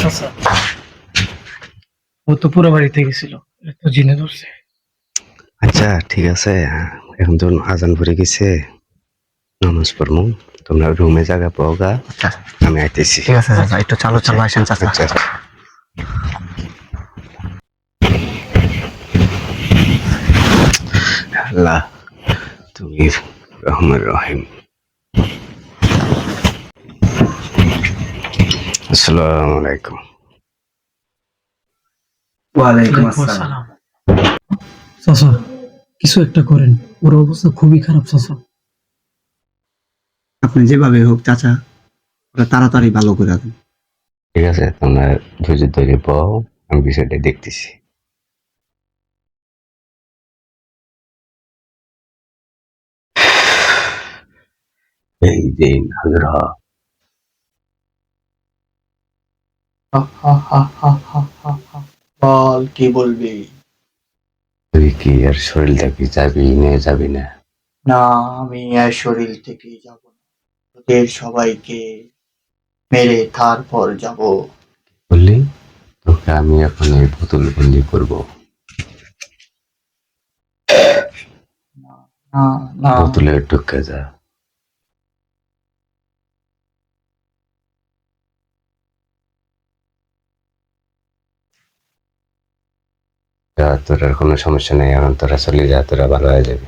আচ্ছা, ও তো পুরো বাড়িতে গেছিল, তো জিনে ধরছে। আচ্ছা ঠিক আছে, এখন তো আজান পড়ে গেছে, নামাজ পড়মু, তোমরা রুমে জায়গা পাও গা, আচ্ছা আমি আইতেছি। ঠিক আছে চাচা, একটু চালু চালু আসেন চাচা। আচ্ছা আল্লাহ তুমি রহমান রহিম। আসসালামু আলাইকুম। ওয়ালাইকুম ওয়ালাইকুম আসসালাম। আসসালাম। চাচা, কিছু একটা করেন, ওর অবস্থা খুবই খারাপ চাচা। আপনি যেভাবে হোক চাচা, ওরা তাড়াতাড়ি ভালো করে দেন। ঠিক আছে, তোমরা ধৈর্য ধরে পাও, আমি বিষয়টা দেখতেছি। এই যে নাজরা, বল কি বলবি? তুই কি আর শরীরটা কি যাবি নিয়ে যাবি না? না, আমি আর শরীর থেকেই যাব না, তোদের সবাইকে মেরে তারপর যাব। বললি তোকে আমি এখন এই বোতল বন্দি করবো। না না না, বোতলে ঢুকে যা। যা, তোর আর কোনো সমস্যা নেই, এখন তোরা চলে যা, তোরা ভালো হয়ে যাবে।